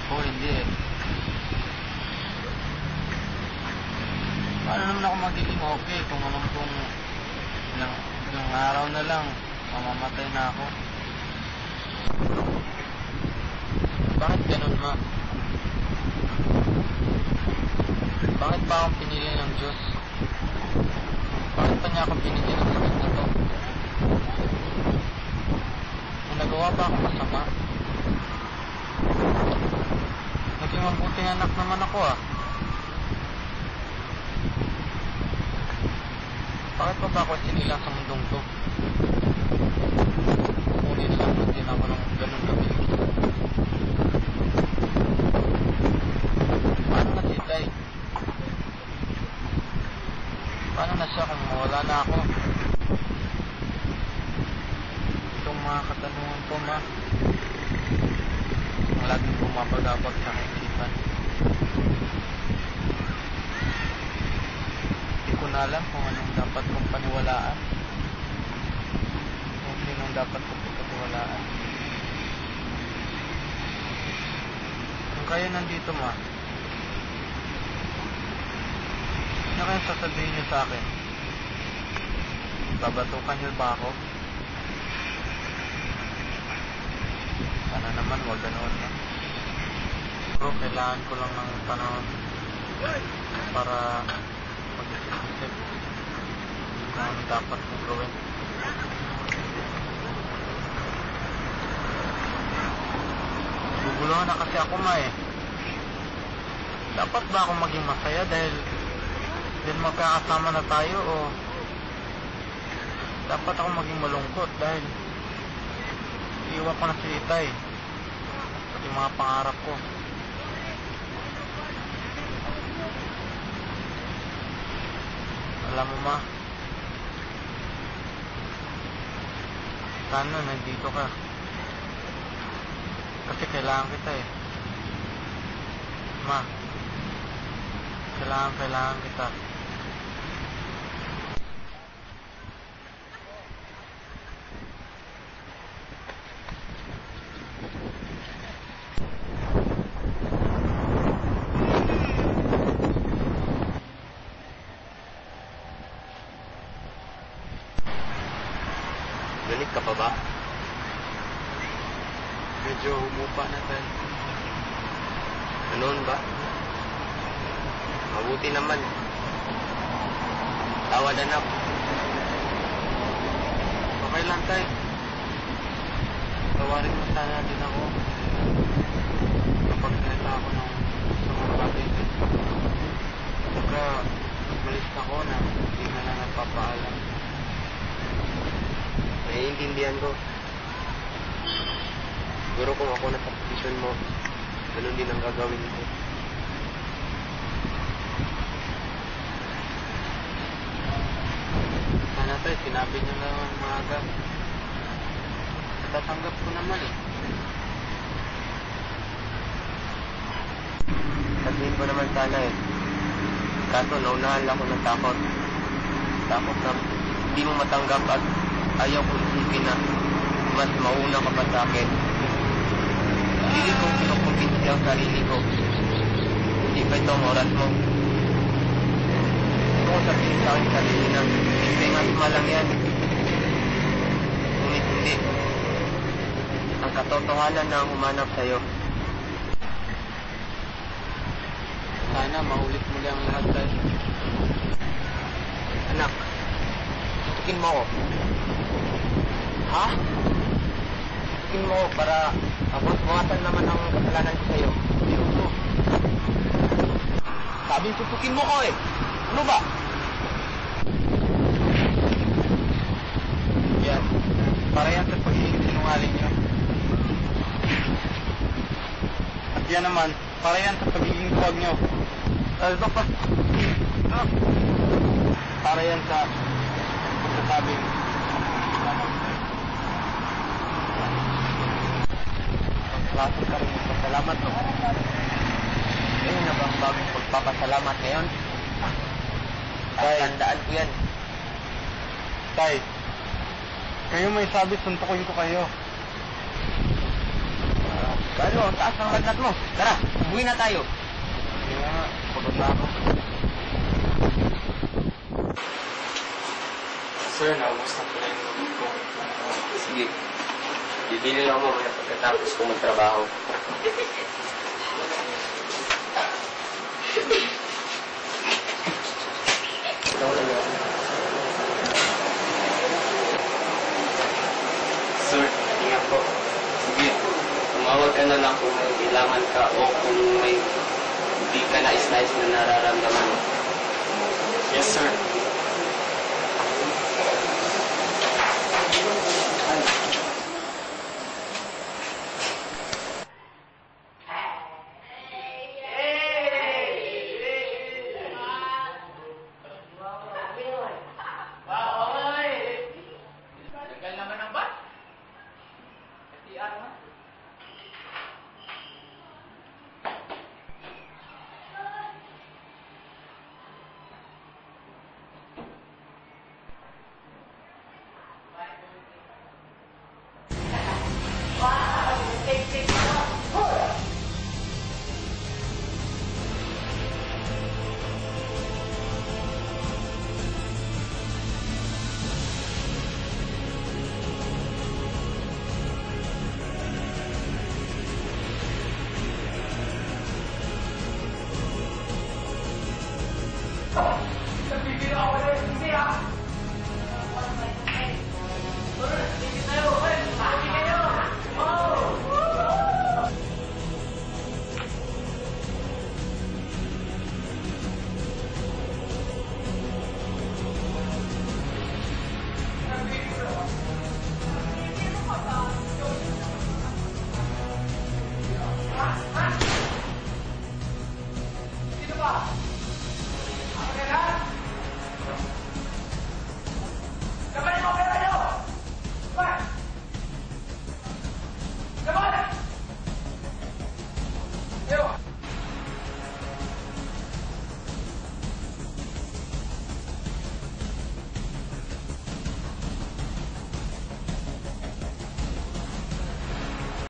Oo, hindi eh. Paano naman ako magiging okay kung alam kong ilang araw na lang mamamatay na ako? Bakit ganun, ma? Bakit ba akong pinili ng Diyos? Bakit pa niya akong binigyan ng sakit na to? May nagawa ba akong masama? Naging mabuting anak naman ako ah. Bakit pa ba ako sinilang sa mundong to? Ngunit lang din ako ng ganun kabilis. Paano na si Tay? Paano na siya kung mawala na ako? Itong mga katanungan ko, ma, ang laging bumabagabag sa aking isipan. Hindi ko na alam kung anong dapat kong paniwalaan. Kung sinong dapat kong pagkatiwalaan. Kung kayo nandito, ma, ano kayong sasabihin niyo sa akin? Babatukan niyo ba ako? Sana naman wag ganoon na. Bro, kailangan ko lang ng panahon para mag-isip-isip kung ano dapat kong gawin. Guguluhan na kasi ako, ma eh. Dapat ba akong maging masaya dahil magkakasama na tayo o dapat ako maging malungkot dahil iwan ko na si Itay pati mga pangarap ko. Alam mo, ma, sana nandito ka kasi kailangan kita eh. Ma, kailangan kita. Galit ka pa ba? Medyo humupa na tayo. Ganoon ba? Mabuti naman. Tawad, anak. Okay lang, Tay. Tawarin mo sana din ako kapag neta ako ng mga bagay. Saka malis ako na hindi na lang nagpapaalam. Naiintindihan ko. Siguro kung ako nasa posisyon mo, ganun din ang gagawin ko. Sana, Tay, sinabi niyo na ng maaga. Natatanggap ko naman eh. Sabihin ko naman sana eh. Kaso naunahan lang ako ng takot. Takot na hindi mo matanggap at ayaw ko isipin na mas mauna ka pa sa akin. Hindi ko kinukumbinsi ang sarili ko. Hindi pa ito ang oras mo. Gusto ko sabihin sa aking sarili na hindi nga lang yan. Ngunit hindi. Ang katotohanan na ang humanap sa'yo. Sana maulit muli ang lahat, Tay. Anak, tutukin mo ako. Ha? Tutukin mo ako para buwasan naman ang kasalanan ko sa'yo. Ayoko. Sabi tutukin mo ko eh. Ano ba? Yan. Para yan sa pagiging sinungaling niyo. At yan naman, para yan sa pagiging tuwag niyo. Dapat. Para yan sa pagsasabing klase ka rin magpasalamat mo. Ayun na ba ang bagong pagpapasalamat ngayon? Tay. Tandaan ko yan. Tay, kayo may sabi, suntukin ko kayo. Kala mo, ang taas ng lagnat mo. Tara, uwi na tayo. Kaya nga, pagod na ako. Sir, naubos na pala yung lubog ko. Sige. Bibili lang mo mamaya pagkatapos ko magtrabaho. Sir, ingat po. Sige, tumawag ka na lang kung may kailangan ka o kung may hindi ka nais-nais na nararamdaman. Yes, sir.